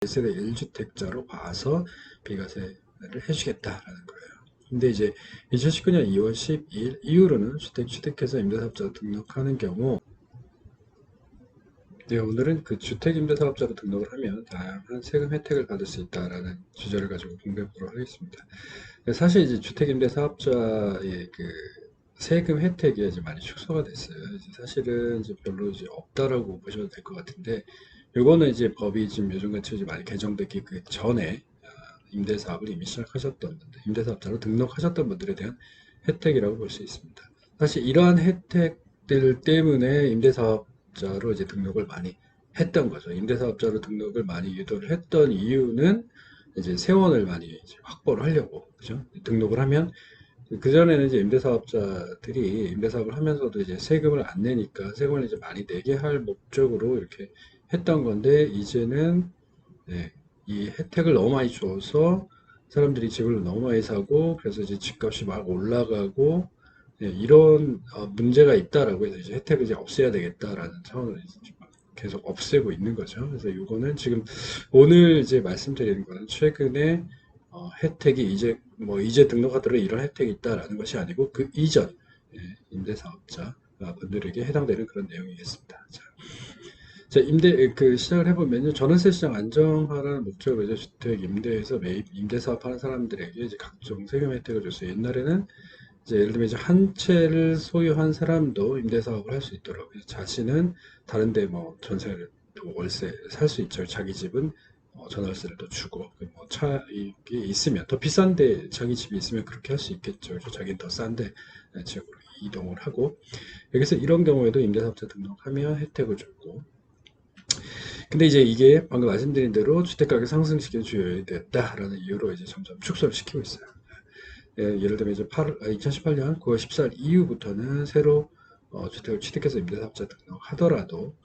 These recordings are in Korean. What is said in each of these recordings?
1세대 1주택자로 봐서 비과세를 해주겠다라는 거예요. 근데 이제 2019년 2월 12일 이후로는 취득해서 임대사업자로 등록하는 경우, 네, 오늘은 그 주택임대사업자로 등록을 하면 다양한 세금 혜택을 받을 수 있다라는 주제를 가지고 공개하도록 하겠습니다. 사실 이제 주택임대사업자의 그 세금 혜택이 이제 많이 축소가 됐어요. 이제 사실은 이제 별로 이제 없다라고 보셔도 될 것 같은데, 요거는 이제 법이 지금 요즘같이 이제 많이 개정되기 그 전에 임대사업을 이미 시작하셨던 분들, 임대사업자로 등록하셨던 분들에 대한 혜택이라고 볼 수 있습니다. 사실 이러한 혜택들 때문에 임대사업자로 이제 등록을 많이 했던 거죠. 임대사업자로 등록을 많이 유도를 했던 이유는 이제 세원을 많이 이제 확보를 하려고, 그죠? 등록을 하면 그전에는 이제 임대사업자들이 임대사업을 하면서도 이제 세금을 안 내니까 세금을 이제 많이 내게 할 목적으로 이렇게 했던 건데, 이제는 네, 이 혜택을 너무 많이 줘서 사람들이 집을 너무 많이 사고, 그래서 이제 집값이 막 올라가고, 네, 이런 문제가 있다라고 해서 이제 혜택을 이제 없애야 되겠다라는 차원으로 이제 계속 없애고 있는 거죠. 그래서 이거는 지금 오늘 이제 말씀드리는 거는 최근에 혜택이 이제 등록하더라도 이런 혜택이 있다라는 것이 아니고 그 이전 임대사업자 분들에게 해당되는 그런 내용이겠습니다. 자, 시작을 해보면요. 전월세 시장 안정화라는 목적으로 이제 주택 임대에서 매입, 임대사업 하는 사람들에게 이제 각종 세금 혜택을 줬어요. 옛날에는 이제 예를 들면 이제 한 채를 소유한 사람도 임대사업을 할 수 있도록, 자신은 다른데 뭐 전세를 또 월세 살 수 있죠. 자기 집은 전월세를 또 주고, 뭐 차익이 있으면 더 비싼데 자기 집이 있으면 그렇게 할 수 있겠죠. 그래서 자기는 더 싼데 지역으로 이동을 하고, 여기서 이런 경우에도 임대사업자 등록하면 혜택을 줬고, 근데 이제 이게 방금 말씀드린 대로 주택가격 상승시키는 주요 요인이 됐다라는 이유로 이제 점점 축소를 시키고 있어요. 예를 들면 이제 2018년 9월 14일 이후부터는 새로 주택을 취득해서 임대사업자 등록하더라도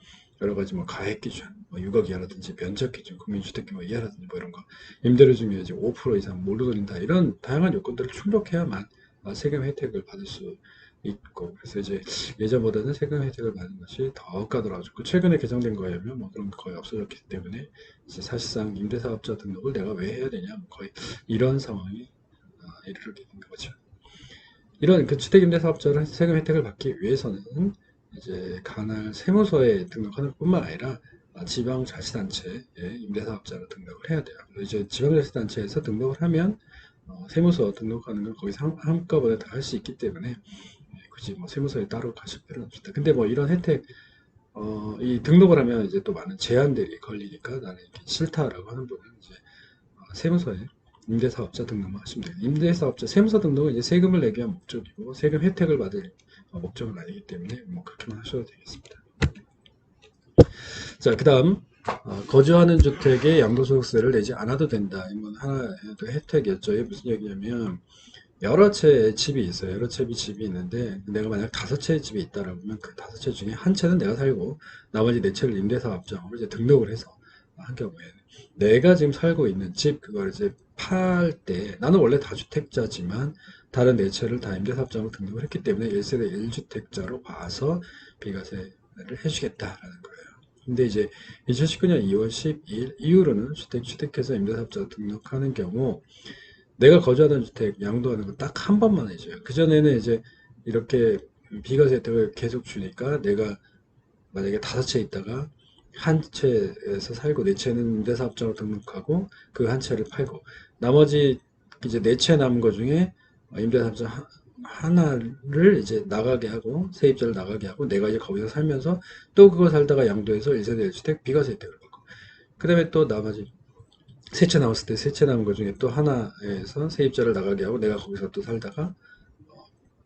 여러 가지 뭐 가액 기준, 뭐 6억 이하라든지 면적 기준, 국민주택 규모 이하라든지 뭐 이런 거, 임대료 중에 이제 5% 이상 몰로 돌린다, 이런 다양한 요건들을 충족해야만 세금 혜택을 받을 수 있고, 그래서 이제 예전보다는 세금 혜택을 받는 것이 더 까다로워졌고, 최근에 개정된 거에 의하면 뭐 그런 게 거의 없어졌기 때문에 이제 사실상 임대사업자 등록을 내가 왜 해야 되냐, 뭐 거의 이런 상황이 이르게 된 거죠. 이런 그 주택임대사업자를 세금 혜택을 받기 위해서는 이제 관할 세무서에 등록하는 뿐만 아니라 지방자치단체에 임대사업자로 등록을 해야 돼요. 이제 지방자치단체에서 등록을 하면 세무서 등록하는 건 거기서 한꺼번에 다 할 수 있기 때문에 굳이 뭐 세무서에 따로 가실 필요는 없습니다. 근데 뭐 이런 혜택, 이 등록을 하면 이제 또 많은 제한들이 걸리니까 나는 이게 싫다라고 하는 분은 이제 세무서에 임대사업자 등록만 하시면 돼요. 임대사업자 세무서 등록은 이제 세금을 내기 위한 목적이고 세금 혜택을 받을 목적은 아니기 때문에 뭐 그렇게만 하셔도 되겠습니다. 자, 그 다음 거주하는 주택에 양도소득세를 내지 않아도 된다. 이건 하나의 혜택이었죠. 이게 무슨 얘기냐면 여러 채의 집이 있어요. 여러 채의 집이 있는데 내가 만약 5채의 집이 있다라고 하면 그 5채 중에 한 채는 내가 살고 나머지 4채를 임대사업자로 이제 등록을 해서 한 경우에 내가 지금 살고 있는 집 그걸 이제 팔 때 나는 원래 다주택자지만 다른 4채를 다 임대사업자로 등록을 했기 때문에 1세대 1주택자로 봐서 비과세를 해주겠다라는 거예요. 근데 이제 2019년 2월 12일 이후로는 취득해서 임대사업자로 등록하는 경우 내가 거주하는 주택 양도하는 거 딱 한 번만 해줘요. 그전에는 이제 이렇게 비과세 혜택을 계속 주니까 내가 만약에 5채 있다가 한 채에서 살고 4채는 임대사업자로 등록하고 그 한 채를 팔고 나머지 이제 4채 남은 거 중에 임대사업자 하나를 이제 나가게 하고 세입자를 나가게 하고 내가 이제 거기서 살면서 또 그거 살다가 양도해서 1세대 1주택 비과세 혜택을 받고, 그 다음에 또 나머지 3채 남았을 때 3채 남은 것 중에 또 하나에서 세입자를 나가게 하고 내가 거기서 또 살다가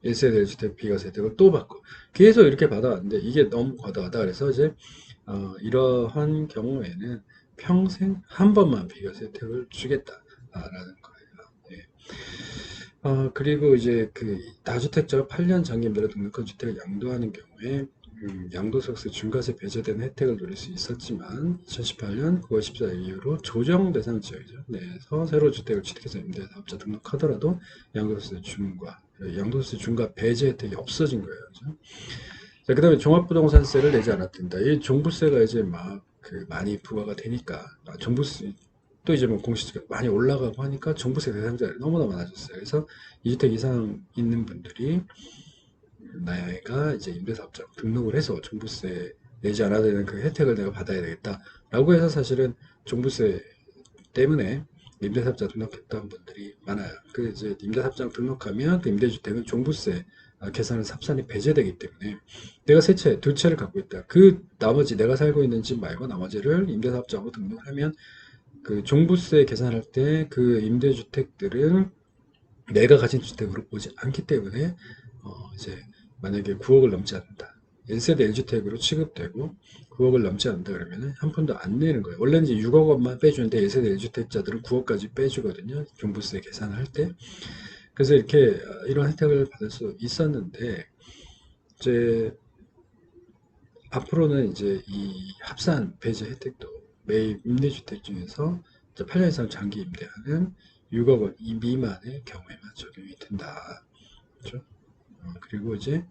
1세대 1주택 비과세 혜택을 또 받고 계속 이렇게 받아왔는데 이게 너무 과다하다. 그래서 이제 이러한 경우에는 평생 한 번만 비과세 혜택을 주겠다라는 거예요. 예. 그리고 이제 그 다주택자가 8년 장기임대로 등록한 주택을 양도하는 경우에 양도소득세 중과세 배제되는 혜택을 누릴 수 있었지만 2018년 9월 14일 이후로 조정 대상 지역이죠. 내에서 새로 주택을 취득해서 임대사업자 등록하더라도 양도소득세 중과 배제 혜택이 없어진 거예요. 그렇죠? 자, 그 다음에 종합부동산세를 내지 않아도 된다. 이 종부세가 이제 막 그 많이 부과가 되니까 종부세 또 이제 뭐 공시지가 많이 올라가고 하니까 종부세 대상자들이 너무나 많아졌어요. 그래서 2주택 이상 있는 분들이 내가 이제 임대사업자 등록을 해서 종부세 내지 않아도 되는 그 혜택을 내가 받아야 되겠다라고 해서 사실은 종부세 때문에 임대사업자 등록했던 분들이 많아요. 그 이제 임대사업자 등록하면 그 임대주택은 종부세 계산에서 합산이 배제되기 때문에 내가 세 채, 두 채를 갖고 있다. 그 나머지 내가 살고 있는 집 말고 나머지를 임대사업자로 등록하면 그 종부세 계산할 때 그 임대주택들은 내가 가진 주택으로 보지 않기 때문에 이제 만약에 9억을 넘지 않는다. 1세대 1주택으로 취급되고 9억을 넘지 않는다 그러면 한 푼도 안 내는 거예요. 원래는 이제 6억 원만 빼주는데 1세대 1주택자들은 9억까지 빼주거든요. 종부세 계산을 할 때. 그래서 이렇게 이런 혜택을 받을 수 있었는데 이제 앞으로는 이제 이 합산 배제 혜택도 매입 임대주택 중에서 8년 이상 장기 임대하는 6억 원 미만의 경우에만 적용이 된다. 그렇죠? 그리고 이제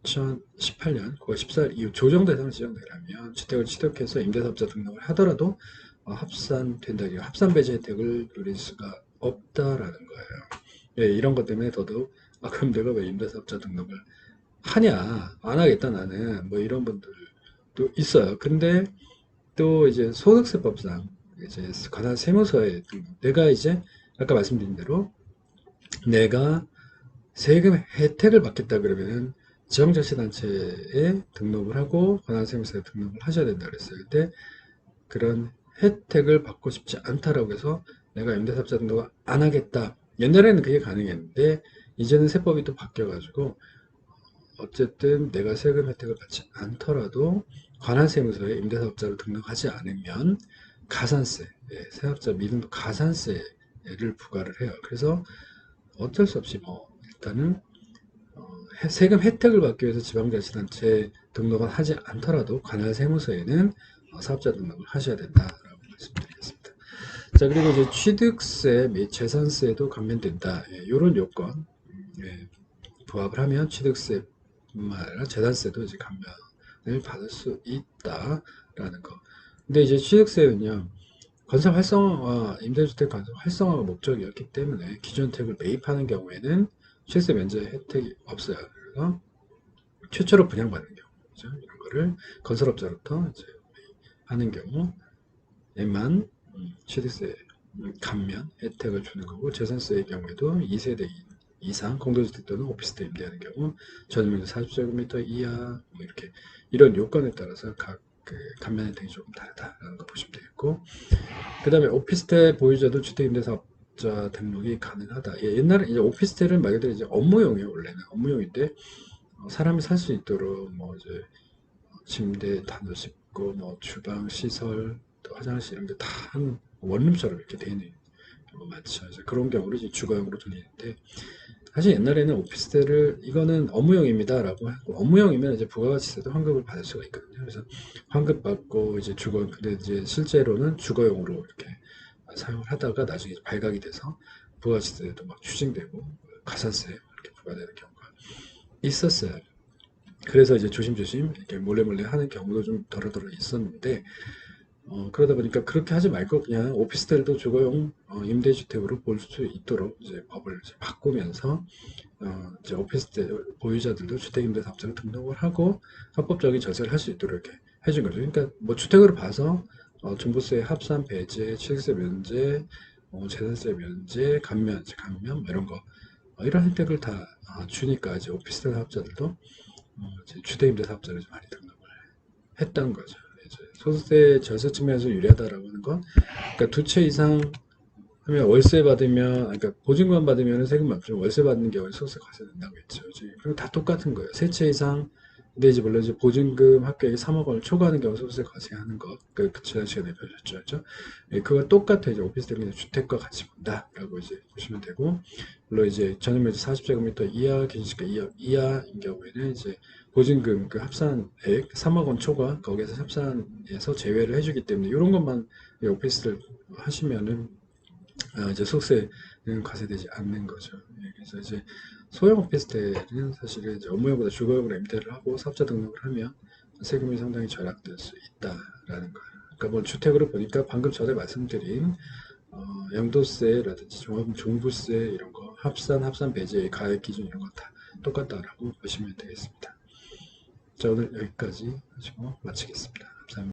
2018년 9월 14일 이후 조정 대상 지정되려면 주택을 취득해서 임대사업자 등록을 하더라도 합산된다. 합산 배제 혜택을 누릴 수가 없다라는 거예요. 예, 이런 것 때문에 더더욱 그럼 내가 왜 임대사업자 등록을 하냐 안 하겠다 나는 뭐 이런 분들도 있어요. 근데 또 이제 소득세법상 이제 관할 세무서에 내가 이제 아까 말씀드린 대로 내가 세금 혜택을 받겠다 그러면은 지방자치단체에 등록을 하고 관할세무서에 등록을 하셔야 된다 그랬어요. 근데 그런 혜택을 받고 싶지 않다라고 해서 내가 임대사업자 등록을 안 하겠다. 옛날에는 그게 가능했는데 이제는 세법이 또 바뀌어가지고 어쨌든 내가 세금 혜택을 받지 않더라도 관할세무서에 임대사업자로 등록하지 않으면 가산세, 세납자 미등록 가산세를 부과를 해요. 그래서 어쩔 수 없이 뭐 일단은 세금 혜택을 받기 위해서 지방자치단체 등록을 하지 않더라도 관할세무서에는 사업자 등록을 하셔야 된다라고 말씀드리겠습니다. 자, 그리고 이제 취득세 및 재산세도 감면된다. 이런 요건 부합을 하면 취득세뿐만 아니라 재산세도 이제 감면을 받을 수 있다라는 거. 근데 이제 취득세는요. 건설 활성화, 임대주택 건설 활성화가 목적이었기 때문에 기존 택을 매입하는 경우에는 취득세 면제 혜택이 없어요. 그래서 최초로 분양받는 경우, 그죠? 이런 거를 건설업자로부터 이제 하는 경우에만 취득세 감면 혜택을 주는 거고 재산세의 경우에도 2세대 이상 공동주택 또는 오피스텔 임대하는 경우 전용면적 40제곱미터 이하 뭐 이렇게 이런 요건에 따라서 각 그 감면 혜택이 조금 다르다라는 거 보시면 되겠고 그 다음에 오피스텔 보유자도 주택임대사업자 등록이 가능하다. 예, 옛날에 이제 오피스텔은 말 그대로 이제 업무용이에요. 원래는 업무용인데 사람이 살 수 있도록 뭐 이제 침대 다 넣을 수 있고 뭐 주방 시설 또 화장실 이런 게 다 한 원룸처럼 이렇게 되어 있는 경우 많죠. 그래서 그런 경우를 이제 주거용으로 돌리는데 사실 옛날에는 오피스텔을 이거는 업무용입니다라고 하고 업무용이면 이제 부가가치세도 환급을 받을 수가 있거든요. 그래서 환급 받고 이제 주거 근데 이제 실제로는 주거용으로 이렇게 사용을 하다가 나중에 발각이 돼서 부가가치세도 막 추징되고 가산세 이렇게 부과되는 경우가 있었어요. 그래서 이제 조심조심 이렇게 몰래몰래 하는 경우도 좀 덜어덜어 있었는데 그러다 보니까 그렇게 하지 말고 그냥 오피스텔도 주거용 임대주택으로 볼 수 있도록 이제 법을 이제 바꾸면서 이제 오피스텔 보유자들도 주택임대사업자로 등록을 하고 합법적인 절차를 할 수 있도록 이렇게 해준 거죠. 그러니까 뭐 주택으로 봐서 종부세 합산 배제, 취득세 면제, 재산세 면제, 감면 뭐 이런 거 이런 혜택을 다 주니까 이제 오피스텔 사업자들도 이제 주택임대사업자를 많이 등록을 했던 거죠. 이제 소득세 절세 측면에서 유리하다라고 하는 건 그러니까 두 채 이상 하면 월세 받으면 그러니까 보증금 받으면 세금 맞죠. 월세 받는 경우에 소득세 과세된다고 했죠. 그리고 다 똑같은 거예요. 세 채 이상 근데 이제 물론 이제 보증금 합계액이 3억 원을 초과하는 경우 소득세 과세하는 거 그 지난 시간에 배우셨죠, 그렇죠? 예, 그거 똑같아요. 이제 오피스텔은 주택과 같이 본다라고 이제 보시면 되고 물론 이제 전용면적 40제곱미터 이하 기준시가 이하인 경우에는 이제 보증금 그 합산액 3억 원 초과 거기에서 합산해서 제외를 해주기 때문에 이런 것만 오피스텔 하시면은 이제 소득세는 과세되지 않는 거죠. 예, 그래서 이제 소형 오피스텔은 사실은 이제 업무용보다 주거용으로 임대를 하고 사업자 등록을 하면 세금이 상당히 절약될 수 있다라는 거예요. 그러니까 뭐 주택으로 보니까 방금 전에 말씀드린 양도세라든지 종부세 이런 거 합산 배제 가액 기준 이런 거 다 똑같다라고 보시면 되겠습니다. 자, 오늘 여기까지 하시고 마치겠습니다. 감사합니다.